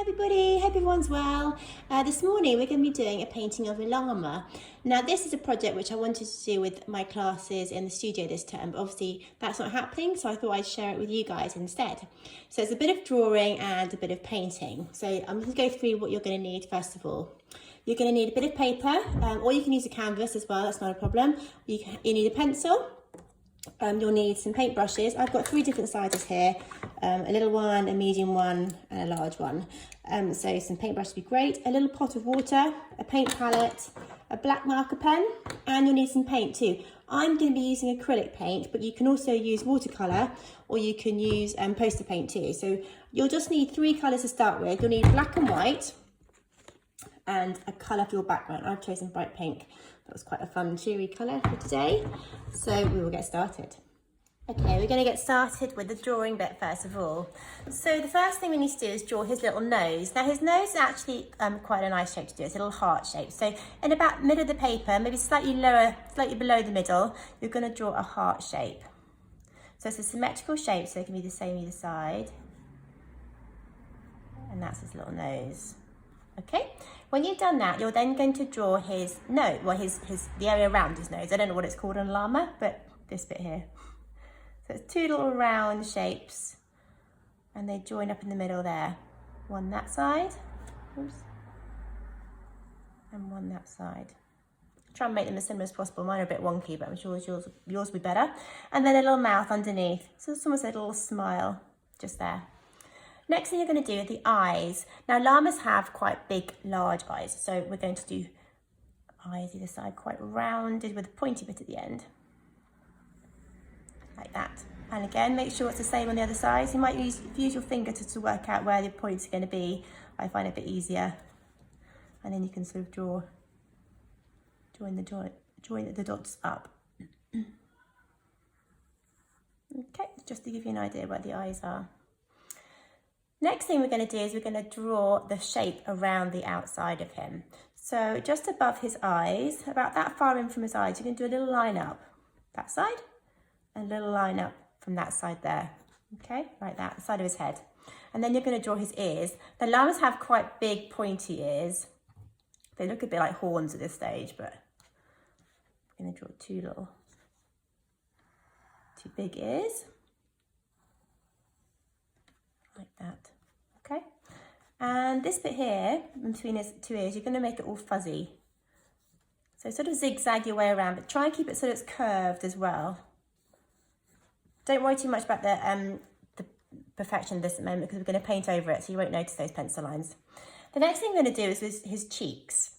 everybody, hope everyone's well. This morning we're going to be doing a painting of a llama. Now this is a project which I wanted to do with my classes in the studio this term, but obviously that's not happening, so I thought I'd share it with you guys instead. So it's a bit of drawing and a bit of painting. So I'm going to go through what you're going to need first of all. You're going to need a bit of paper, or you can use a canvas as well, that's not a problem. You need a pencil. You'll need some paint brushes. I've got 3 different sizes here, a little one, a medium one and a large one. So some paintbrush would be great, a little pot of water, a paint palette, a black marker pen, and you'll need some paint too. I'm going to be using acrylic paint, but you can also use watercolour or you can use poster paint too. So you'll just need 3 colours to start with. You'll need black and white and a colour for your background. I've chosen bright pink. That was quite a fun, cheery colour for today. So we will get started. Okay, we're going to get started with the drawing bit first of all. So the first thing we need to do is draw his little nose. Now his nose is actually quite a nice shape to do. It's a little heart shape. So in about middle of the paper, maybe slightly lower, slightly below the middle, you're going to draw a heart shape. So it's a symmetrical shape, so it can be the same either side. And that's his little nose. Okay, when you've done that, you're then going to draw his nose, well, the area around his nose. I don't know what it's called on llama, but this bit here. So it's 2 little round shapes, and they join up in the middle there. One that side, oops, and one that side. Try and make them as similar as possible. Mine are a bit wonky, but I'm sure yours will be better. And then a little mouth underneath. So it's almost a little smile just there. Next thing you're going to do are the eyes. Now llamas have quite big, large eyes. So we're going to do eyes either side, quite rounded with a pointy bit at the end. Like that. And again, make sure it's the same on the other side. So you might use your finger to work out where the points are going to be. I find it a bit easier. And then you can sort of join the dots up. Okay, just to give you an idea where the eyes are. Next thing we're going to do is we're going to draw the shape around the outside of him. So just above his eyes, about that far in from his eyes, you can do a little line up that side and a little line up from that side there. Okay, like that, the side of his head. And then you're going to draw his ears. The llamas have quite big pointy ears. They look a bit like horns at this stage, but I'm going to draw 2 big ears. Like that, okay? And this bit here, in between his 2 ears, you're going to make it all fuzzy. So sort of zigzag your way around, but try and keep it so it's curved as well. Don't worry too much about the perfection of this at the moment because we're going to paint over it, so you won't notice those pencil lines. The next thing I'm going to do is his cheeks.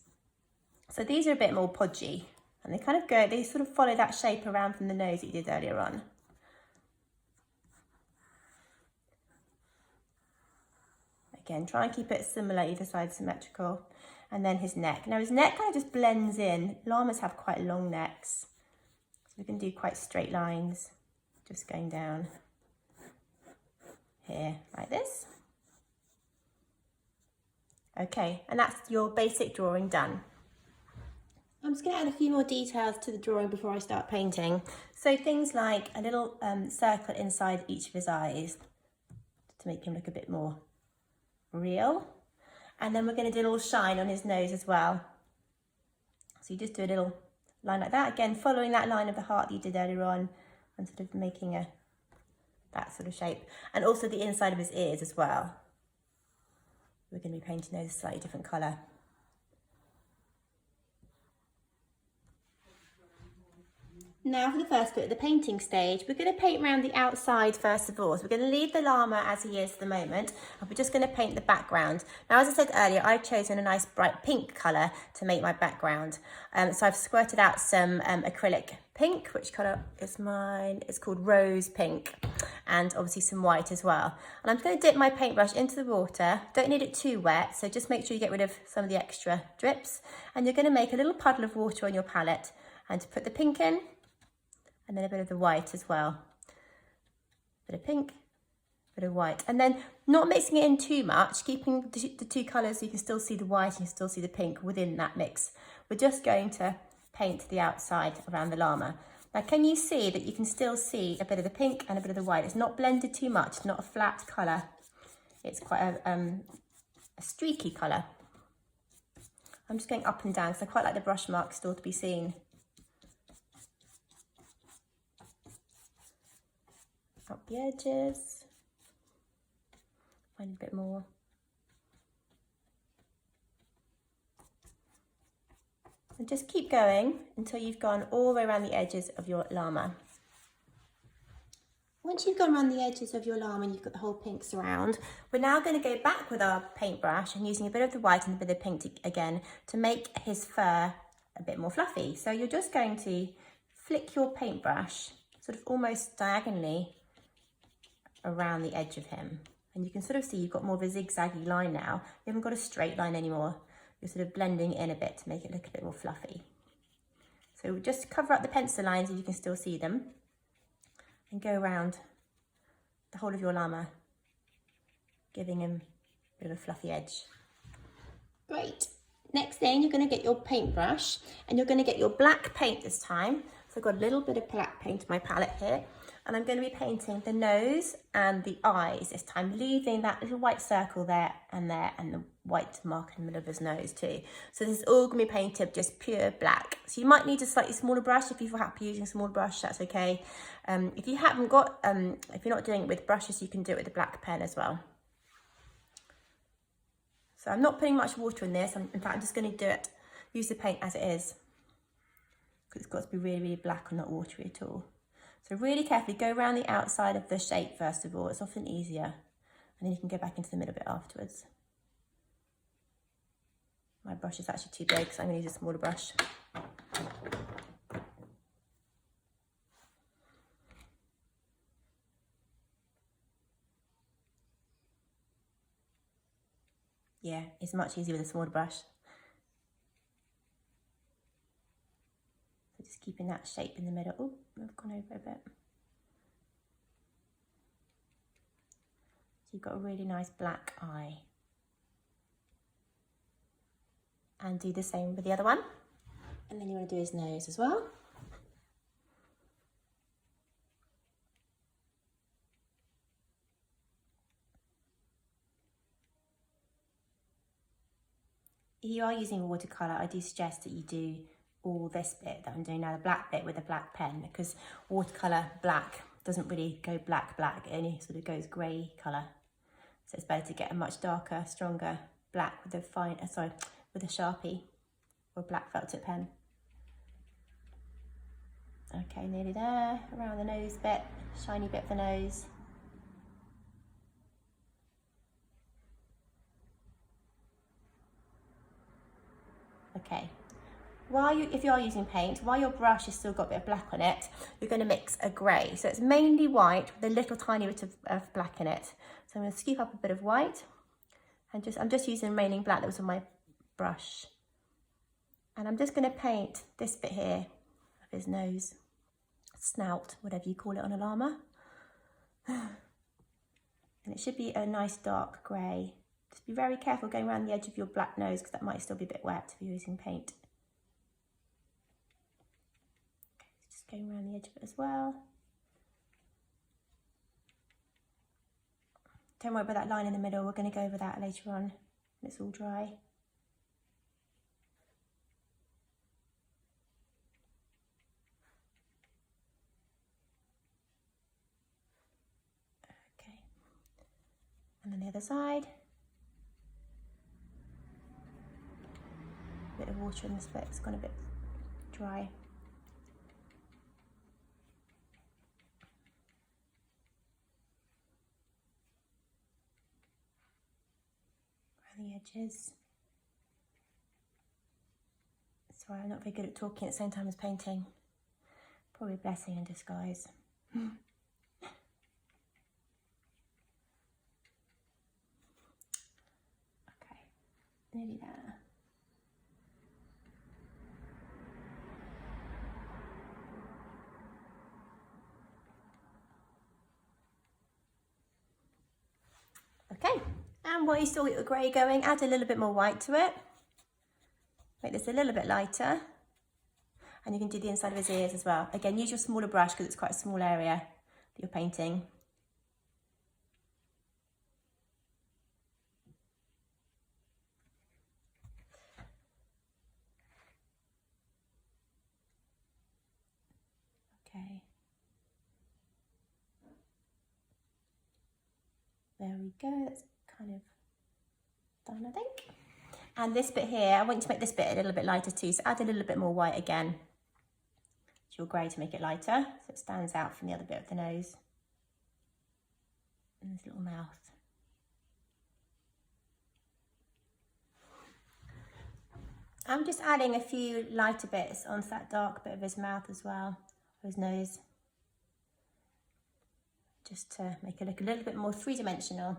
So these are a bit more podgy, and they sort of follow that shape around from the nose that you did earlier on. Again, try and keep it similar, either side symmetrical. And then his neck. Now his neck kind of just blends in. Llamas have quite long necks. So we can do quite straight lines, just going down here, like this. Okay, and that's your basic drawing done. I'm just going to add a few more details to the drawing before I start painting. So things like a little circle inside each of his eyes to make him look a bit more real. And then we're going to do a little shine on his nose as well. So you just do a little line like that, again following that line of the heart that you did earlier on and sort of making that sort of shape. And also the inside of his ears as well. We're going to be painting those a slightly different colour. Now for the first bit of the painting stage, we're going to paint around the outside first of all. So we're going to leave the llama as he is at the moment, and we're just going to paint the background. Now, as I said earlier, I've chosen a nice bright pink colour to make my background. So I've squirted out some acrylic pink, which colour is mine? It's called rose pink, and obviously some white as well. And I'm just going to dip my paintbrush into the water. Don't need it too wet, so just make sure you get rid of some of the extra drips. And you're going to make a little puddle of water on your palette, and to put the pink in, and then a bit of the white as well. Bit of pink, bit of white. And then not mixing it in too much, keeping the 2 colours so you can still see the white and you still see the pink within that mix. We're just going to paint the outside around the llama. Now, can you see that you can still see a bit of the pink and a bit of the white? It's not blended too much, it's not a flat colour. It's quite a streaky colour. I'm just going up and down because I quite like the brush marks still to be seen. Up the edges. Find a bit more. And just keep going until you've gone all the way around the edges of your llama. Once you've gone around the edges of your llama and you've got the whole pink surround, we're now going to go back with our paintbrush and using a bit of the white and a bit of the pink again to make his fur a bit more fluffy. So you're just going to flick your paintbrush sort of almost diagonally around the edge of him. And you can sort of see you've got more of a zigzaggy line now. You haven't got a straight line anymore. You're sort of blending in a bit to make it look a bit more fluffy. So just cover up the pencil lines if you can still see them. And go around the whole of your llama, giving him a bit of a fluffy edge. Great. Next thing, you're going to get your paintbrush and you're going to get your black paint this time. So I've got a little bit of black paint in my palette here, and I'm going to be painting the nose and the eyes this time, leaving that little white circle there, and the white mark in the middle of his nose too. So this is all going to be painted just pure black. So you might need a slightly smaller brush. If you're happy using a smaller brush, that's okay. If you haven't got, if you're not doing it with brushes, you can do it with a black pen as well. So I'm not putting much water in this. In fact, I'm just going to do it, use the paint as it is, because it's got to be really, really black and not watery at all. So really carefully go around the outside of the shape first of all. It's often easier, and then you can go back into the middle bit afterwards. My brush is actually too big, so I'm going to use a smaller brush. Yeah, it's much easier with a smaller brush. So just keeping that shape in the middle. Oh, I've gone over a bit. So you've got a really nice black eye. And do the same with the other one. And then you want to do his nose as well. If you are using watercolour, I do suggest that you do all this bit that I'm doing now, the black bit with a black pen, because watercolour black doesn't really go black, it only sort of goes grey colour. So it's better to get a much darker, stronger black with a with a Sharpie or a black felt tip pen. Okay, nearly there, around the nose bit, shiny bit for the nose. Okay, if you are using paint, while your brush has still got a bit of black on it, you're going to mix a grey. So it's mainly white with a little tiny bit of black in it. So I'm going to scoop up a bit of white, and I'm just using the remaining black that was on my brush. And I'm just going to paint this bit here of his nose, snout, whatever you call it on a llama. And it should be a nice dark grey. Just be very careful going around the edge of your black nose, because that might still be a bit wet if you're using paint. Okay, so just going around the edge of it as well. Don't worry about that line in the middle. We're going to go over that later on when it's all dry. Okay. And then the other side. Bit of water in this bit, it's gone a bit dry. Around the edges. Sorry, I'm not very good at talking at the same time as painting. Probably a blessing in disguise. Okay, nearly there. Okay, and while you still get your grey going, add a little bit more white to it. Make this a little bit lighter. And you can do the inside of his ears as well. Again, use your smaller brush because it's quite a small area that you're painting. There we go, that's kind of done, I think. And this bit here, I want you to make this bit a little bit lighter too, so add a little bit more white again to your grey to make it lighter, so it stands out from the other bit of the nose and his little mouth. I'm just adding a few lighter bits onto that dark bit of his mouth as well, or his nose, just to make it look a little bit more three-dimensional.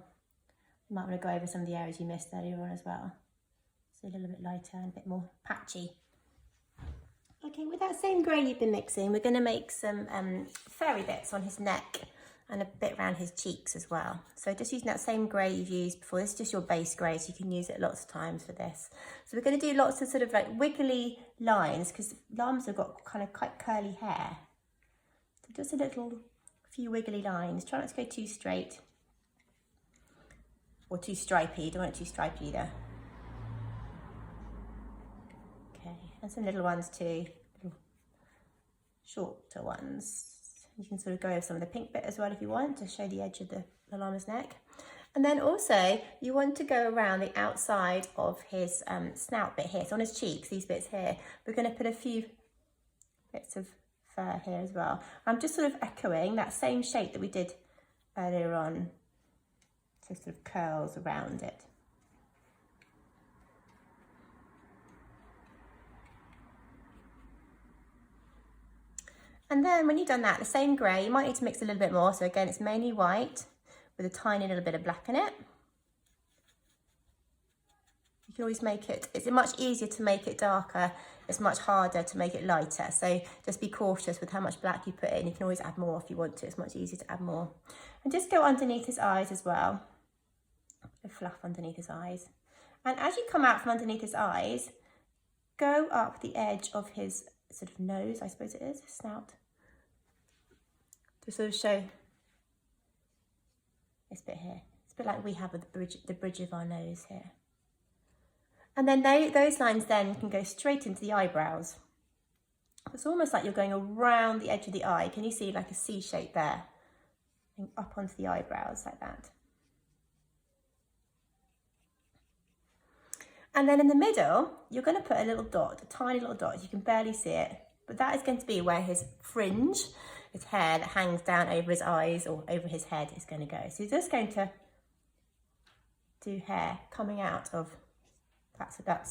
You might want to go over some of the areas you missed earlier on as well. So a little bit lighter and a bit more patchy. Okay, with that same grey you've been mixing, we're going to make some fairy bits on his neck and a bit around his cheeks as well. So just using that same grey you've used before. This is just your base grey, so you can use it lots of times for this. So we're going to do lots of sort of like wiggly lines, because llamas have got kind of quite curly hair. So just a few wiggly lines. Try not to go too straight or too stripy. You don't want it too stripy either. Okay, and some little ones too, little shorter ones. You can sort of go over some of the pink bit as well if you want, to show the edge of the llama's neck. And then also you want to go around the outside of his snout bit here. So on his cheeks, these bits here, we're going to put a few bits of fur here as well. I'm just sort of echoing that same shape that we did earlier on. So sort of curls around it. And then when you've done that, the same grey, you might need to mix a little bit more. So again, it's mainly white with a tiny little bit of black in it. You can always make it, it's much easier to make it darker. It's much harder to make it lighter. So just be cautious with how much black you put in. You can always add more if you want to. It's much easier to add more. And just go underneath his eyes as well. A fluff underneath his eyes. And as you come out from underneath his eyes, go up the edge of his sort of nose, I suppose it is, snout. To sort of show this bit here. It's a bit like we have with the bridge of our nose here. And then those lines then can go straight into the eyebrows. It's almost like you're going around the edge of the eye. Can you see like a C shape there? And up onto the eyebrows like that. And then in the middle, you're going to put a little dot, a tiny little dot. You can barely see it, but that is going to be where his fringe, his hair that hangs down over his eyes or over his head is going to go. So you're just going to do hair coming out of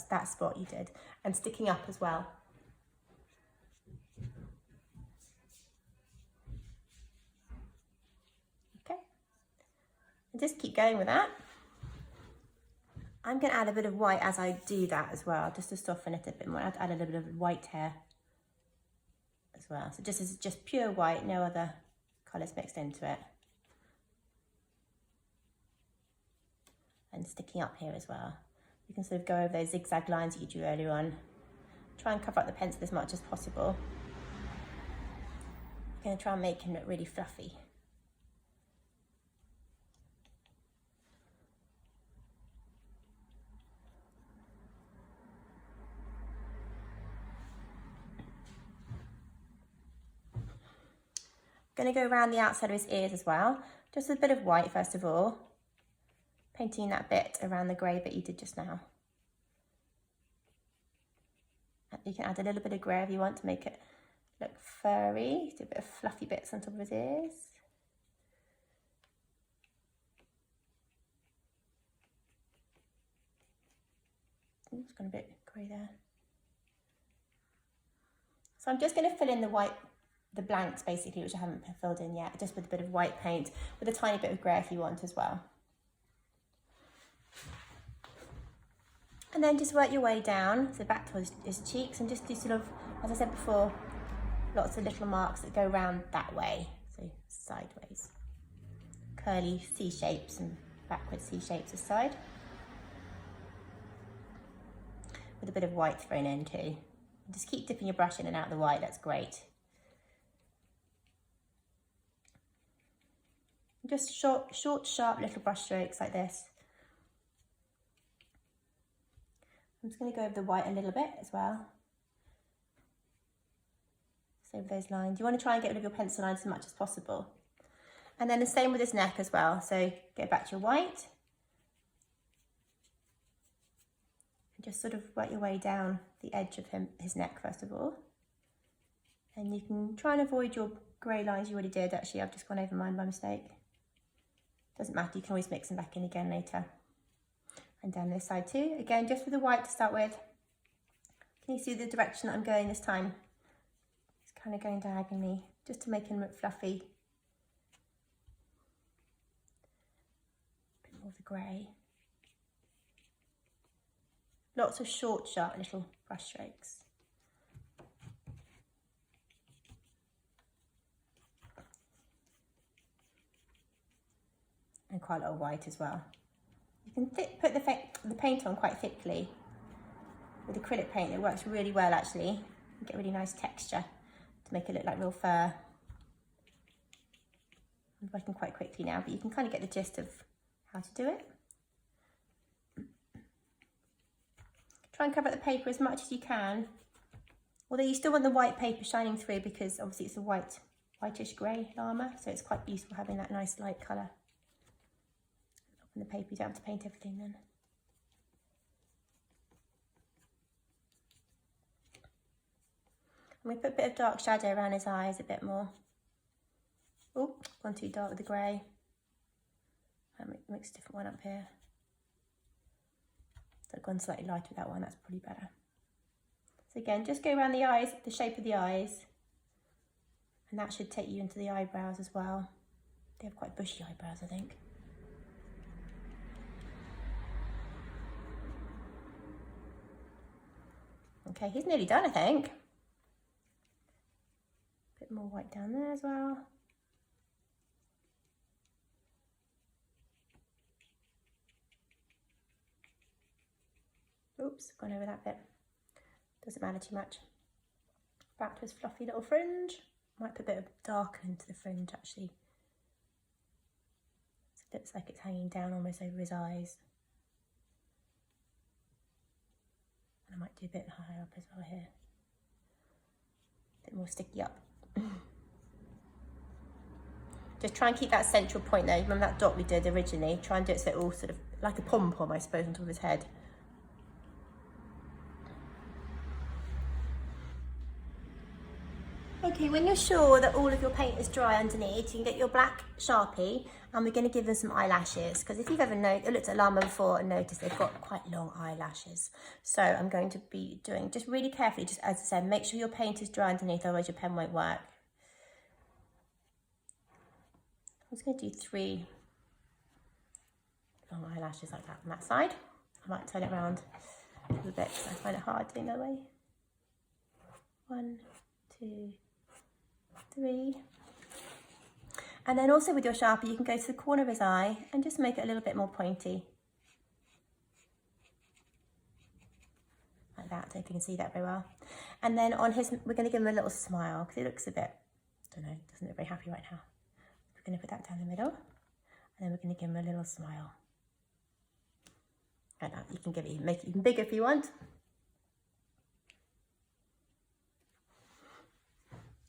that spot you did and sticking up as well. Okay, and just keep going with that. I'm going to add a bit of white as I do that as well, just to soften it a bit more. I'll add a little bit of white hair as well. So just pure white, no other colours mixed into it. And sticking up here as well. You can sort of go over those zigzag lines that you drew earlier on. Try and cover up the pencil as much as possible. I'm going to try and make him look really fluffy. Going to go around the outside of his ears as well. Just a bit of white first of all. Painting that bit around the grey bit you did just now. You can add a little bit of grey if you want to make it look furry. Do a bit of fluffy bits on top of his ears. It's gone a bit grey there. So I'm just going to fill in the blanks basically, which I haven't filled in yet, just with a bit of white paint, with a tiny bit of grey if you want as well. And then just work your way down, so back towards his cheeks, and just do sort of, as I said before, lots of little marks that go around that way, so sideways. Curly C shapes and backward C shapes aside. With a bit of white thrown in too. Just keep dipping your brush in and out the white, that's great. Just short, sharp little brush strokes like this. I'm just going to go over the white a little bit as well. Just over those lines. You want to try and get rid of your pencil lines as much as possible. And then the same with his neck as well. So go back to your white. And just sort of work your way down the edge of his neck first of all. And you can try and avoid your grey lines you already did. Actually, I've just gone over mine by mistake. Doesn't matter, you can always mix them back in again later. And down this side too. Again, just with the white to start with. Can you see the direction that I'm going this time? It's kind of going diagonally, just to make him look fluffy. A bit more of the grey. Lots of short, sharp little brush strokes. And quite a lot of white as well. You can put the paint on quite thickly. With acrylic paint, it works really well actually. You get really nice texture to make it look like real fur. I'm working quite quickly now, but you can kind of get the gist of how to do it. Try and cover up the paper as much as you can. Although you still want the white paper shining through because obviously it's a whitish grey llama, so it's quite useful having that nice light colour. On the paper, you don't have to paint everything then. And we put a bit of dark shadow around his eyes a bit more. Oh, gone too dark with the grey. I'll mix a different one up here. So I've gone slightly lighter with that one, that's probably better. So again, just go around the eyes, the shape of the eyes. And that should take you into the eyebrows as well. They have quite bushy eyebrows, I think. Okay, he's nearly done, I think. Bit more white down there as well. Oops, gone over that bit. Doesn't matter too much. Back to his fluffy little fringe. Might put a bit of darker into the fringe actually. So it looks like it's hanging down almost over his eyes. I might do a bit higher up as well here. A bit more sticky up. Just try and keep that central point though. Remember that dot we did originally? Try and do it so it all sort of like a pom-pom, I suppose, on top of his head. Okay, when you're sure that all of your paint is dry underneath, you can get your black Sharpie and we're going to give them some eyelashes, because if you've ever looked at Llama before and noticed they've got quite long eyelashes. So I'm going to be doing, just really carefully, just as I said, make sure your paint is dry underneath, otherwise your pen won't work. I'm just going to do 3 long eyelashes like that on that side. I might turn it around a little bit because I find it hard doing that way. 1, 2, 3. And then also with your Sharpie, you can go to the corner of his eye and just make it a little bit more pointy. Like that, I don't know if you can see that very well. And then on his, we're going to give him a little smile because he looks a bit, I don't know, doesn't look very happy right now. We're going to put that down the middle and then we're going to give him a little smile. Like that. You can give it, make it even bigger if you want.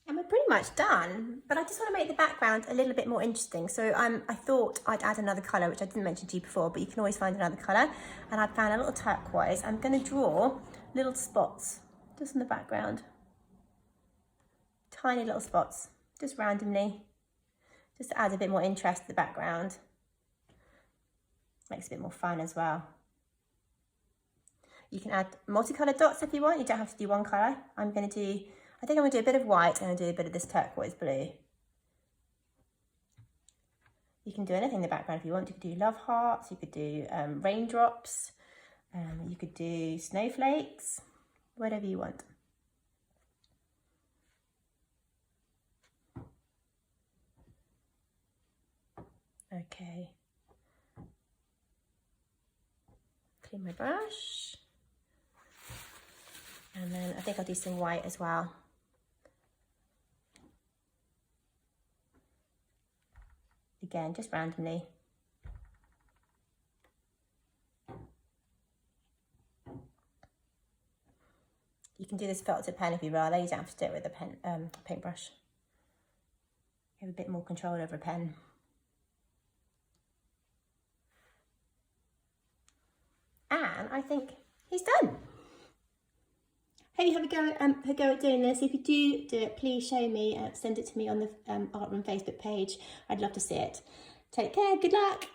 And we're pretty much done, but I just want to make the background a little bit more interesting. So I thought I'd add another colour, which I didn't mention to you before, but you can always find another colour. And I found a little turquoise. I'm going to draw little spots just in the background. Tiny little spots, just randomly, just to add a bit more interest to the background. Makes it a bit more fun as well. You can add multicoloured dots if you want. You don't have to do one colour. I think I'm going to do a bit of white and I'll do a bit of this turquoise blue. You can do anything in the background if you want. You could do love hearts, you could do raindrops, you could do snowflakes, whatever you want. Okay. Clean my brush. And then I think I'll do some white as well. Again, just randomly. You can do this felt tip pen if you rather. You don't have to do it with a pen, paintbrush. You have a bit more control over a pen. and I think he's done. Hope you have a go at doing this. If you do it, please show me, send it to me on the Art Room Facebook page. I'd love to see it. Take care, good luck.